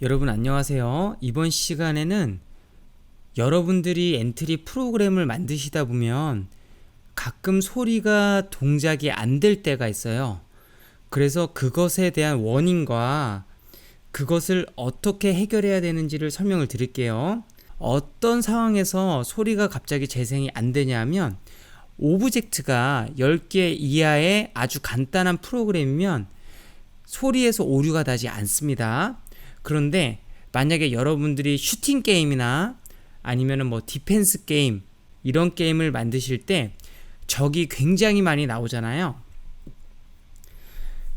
여러분 안녕하세요. 이번 시간에는 여러분들이 엔트리 프로그램을 만드시다 보면 가끔 소리가 동작이 안 될 때가 있어요. 그래서 그것에 대한 원인과 그것을 어떻게 해결해야 되는지를 설명을 드릴게요. 어떤 상황에서 소리가 갑자기 재생이 안 되냐면 오브젝트가 10개 이하의 아주 간단한 프로그램이면 소리에서 오류가 나지 않습니다. 그런데 만약에 여러분들이 슈팅 게임이나 아니면은 뭐 디펜스 게임 이런 게임을 만드실 때 적이 굉장히 많이 나오잖아요.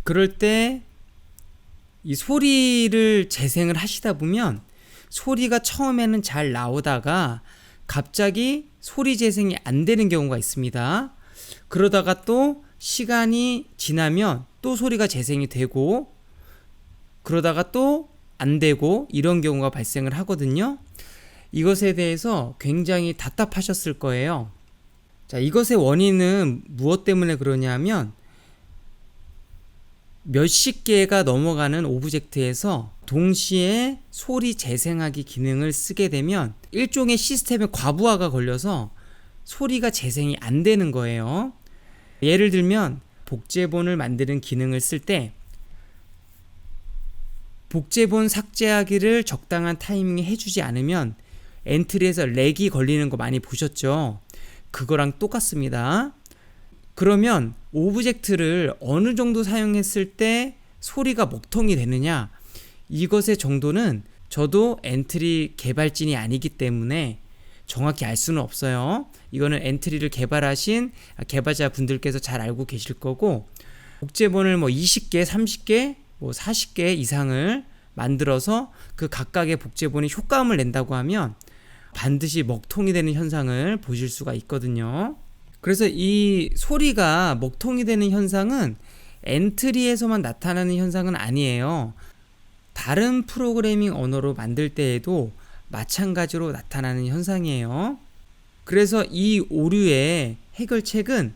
그럴 때 이 소리를 재생을 하시다 보면 소리가 처음에는 잘 나오다가 갑자기 소리 재생이 안 되는 경우가 있습니다. 그러다가 또 시간이 지나면 또 소리가 재생이 되고 그러다가 또 안 되고 이런 경우가 발생을 하거든요. 이것에 대해서 굉장히 답답하셨을 거예요. 자, 이것의 원인은 무엇 때문에 그러냐면 몇십 개가 넘어가는 오브젝트에서 동시에 소리 재생하기 기능을 쓰게 되면 일종의 시스템의 과부하가 걸려서 소리가 재생이 안 되는 거예요. 예를 들면 복제본을 만드는 기능을 쓸 때 복제본 삭제하기를 적당한 타이밍에 해주지 않으면 엔트리에서 렉이 걸리는 거 많이 보셨죠? 그거랑 똑같습니다. 그러면 오브젝트를 어느 정도 사용했을 때 소리가 먹통이 되느냐, 이것의 정도는 저도 엔트리 개발진이 아니기 때문에 정확히 알 수는 없어요. 이거는 엔트리를 개발하신 개발자 분들께서 잘 알고 계실 거고, 복제본을 뭐 20개, 30개, 뭐 40개 이상을 만들어서 그 각각의 복제본이 효과음을 낸다고 하면 반드시 먹통이 되는 현상을 보실 수가 있거든요. 그래서 이 소리가 먹통이 되는 현상은 엔트리에서만 나타나는 현상은 아니에요. 다른 프로그래밍 언어로 만들 때에도 마찬가지로 나타나는 현상이에요. 그래서 이 오류의 해결책은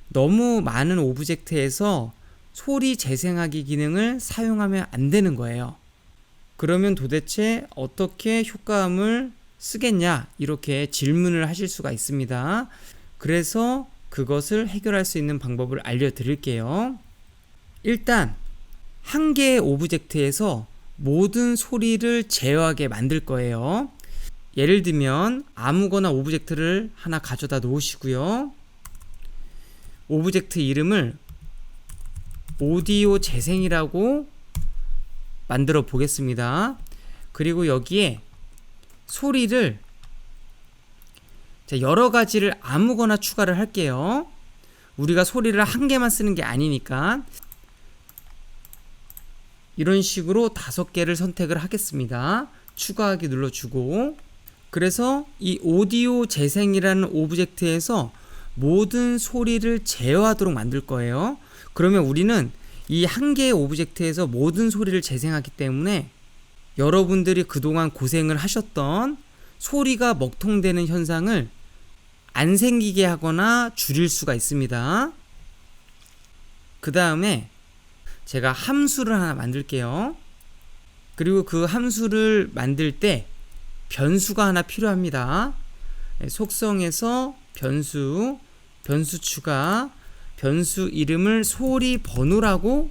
너무 많은 오브젝트에서 소리 재생하기 기능을 사용하면 안 되는 거예요. 그러면 도대체 어떻게 효과음을 쓰겠냐, 이렇게 질문을 하실 수가 있습니다. 그래서 그것을 해결할 수 있는 방법을 알려드릴게요. 일단 한 개의 오브젝트에서 모든 소리를 제어하게 만들 거예요. 예를 들면 아무거나 오브젝트를 하나 가져다 놓으시고요. 오브젝트 이름을 오디오 재생이라고 만들어 보겠습니다. 그리고 여기에 소리를 여러 가지를 아무거나 추가를 할게요. 우리가 소리를 한 개만 쓰는 게 아니니까 이런 식으로 5개를 선택을 하겠습니다. 추가하기 눌러주고, 그래서 이 오디오 재생이라는 오브젝트에서 모든 소리를 제어하도록 만들 거예요. 그러면 우리는 이 한 개의 오브젝트에서 모든 소리를 재생하기 때문에 여러분들이 그동안 고생을 하셨던 소리가 먹통되는 현상을 안 생기게 하거나 줄일 수가 있습니다. 그 다음에 제가 함수를 하나 만들게요. 그리고 그 함수를 만들 때 변수가 하나 필요합니다. 속성에서 변수 추가, 변수 이름을 소리 번호라고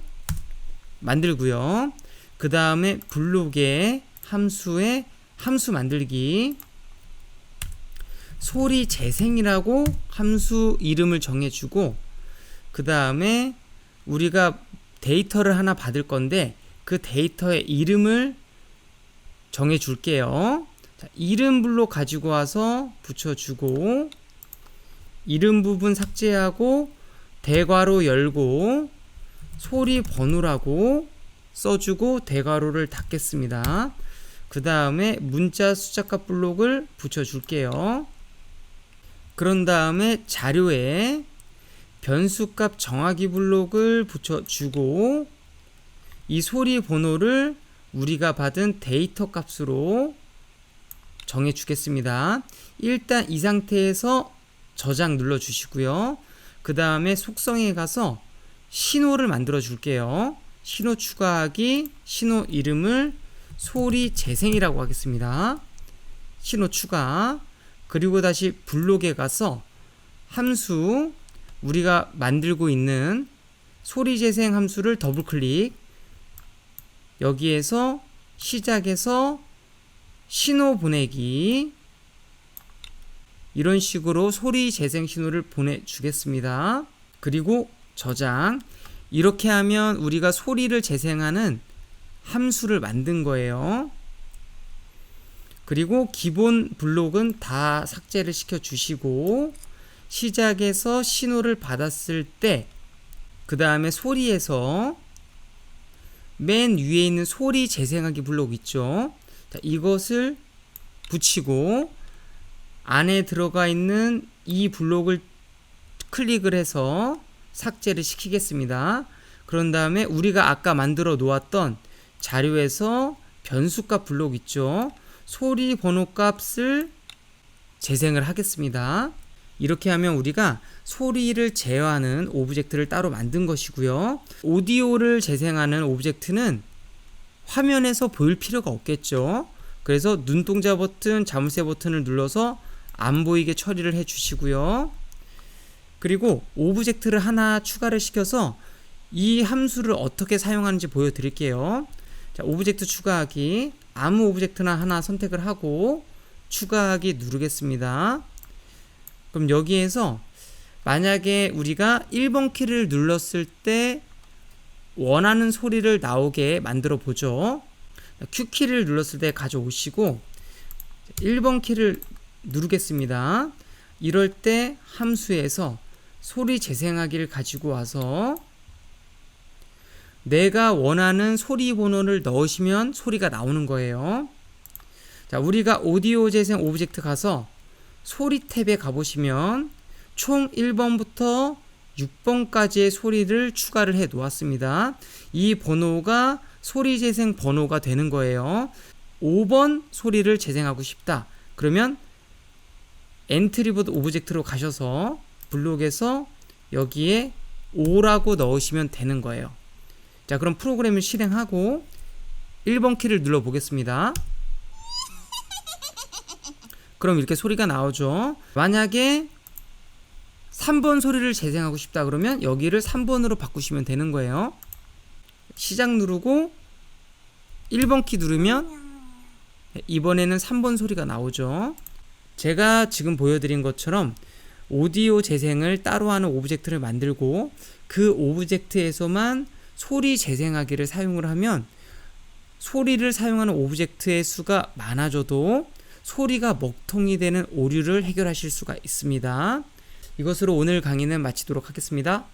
만들고요. 그 다음에 블록에 함수에 함수 만들기, 소리 재생이라고 함수 이름을 정해주고, 그 다음에 우리가 데이터를 하나 받을 건데 그 데이터의 이름을 정해줄게요. 자, 이름 블록 가지고 와서 붙여주고, 이름 부분 삭제하고 대괄호 열고 소리 번호라고 써주고 대괄호를 닫겠습니다. 그 다음에 문자 숫자값 블록을 붙여줄게요. 그런 다음에 자료에 변수값 정하기 블록을 붙여주고, 이 소리 번호를 우리가 받은 데이터 값으로 정해주겠습니다. 일단 이 상태에서 저장 눌러주시고요. 그 다음에 속성에 가서 신호를 만들어 줄게요. 신호 추가하기, 신호 이름을 소리 재생이라고 하겠습니다. 신호 추가. 그리고 다시 블록에 가서 함수, 우리가 만들고 있는 소리 재생 함수를 더블 클릭. 여기에서 시작해서 신호 보내기, 이런 식으로 소리 재생 신호를 보내주겠습니다. 그리고 저장. 이렇게 하면 우리가 소리를 재생하는 함수를 만든 거예요. 그리고 기본 블록은 다 삭제를 시켜 주시고, 시작해서 신호를 받았을 때 그 다음에 소리에서 맨 위에 있는 소리 재생하기 블록 있죠. 자, 이것을 붙이고 안에 들어가 있는 이 블록을 클릭을 해서 삭제를 시키겠습니다. 그런 다음에 우리가 아까 만들어 놓았던 자료에서 변수값 블록 있죠. 소리 번호 값을 재생을 하겠습니다. 이렇게 하면 우리가 소리를 제어하는 오브젝트를 따로 만든 것이고요. 오디오를 재생하는 오브젝트는 화면에서 보일 필요가 없겠죠. 그래서 눈동자 버튼, 자물쇠 버튼을 눌러서 안 보이게 처리를 해 주시고요. 그리고 오브젝트를 하나 추가를 시켜서 이 함수를 어떻게 사용하는지 보여드릴게요. 자, 오브젝트 추가하기, 아무 오브젝트나 하나 선택을 하고 추가하기 누르겠습니다. 그럼 여기에서 만약에 우리가 1번 키를 눌렀을 때 원하는 소리를 나오게 만들어 보죠. Q키를 눌렀을 때 가져오시고 1번 키를 누르겠습니다. 이럴 때 함수에서 소리 재생하기를 가지고 와서 내가 원하는 소리 번호를 넣으시면 소리가 나오는 거예요. 자, 우리가 오디오 재생 오브젝트 가서 소리 탭에 가보시면 총 1번부터 6번까지의 소리를 추가를 해 놓았습니다. 이 번호가 소리 재생 번호가 되는 거예요. 5번 소리를 재생하고 싶다. 그러면 엔트리보드 오브젝트로 가셔서 블록에서 여기에 5라고 넣으시면 되는 거예요. 자, 그럼 프로그램을 실행하고 1번 키를 눌러 보겠습니다. 그럼 이렇게 소리가 나오죠. 만약에 3번 소리를 재생하고 싶다 그러면 여기를 3번으로 바꾸시면 되는 거예요. 시작 누르고 1번 키 누르면 이번에는 3번 소리가 나오죠. 제가 지금 보여드린 것처럼 오디오 재생을 따로 하는 오브젝트를 만들고 그 오브젝트에서만 소리 재생하기를 사용을 하면 소리를 사용하는 오브젝트의 수가 많아져도 소리가 먹통이 되는 오류를 해결하실 수가 있습니다. 이것으로 오늘 강의는 마치도록 하겠습니다.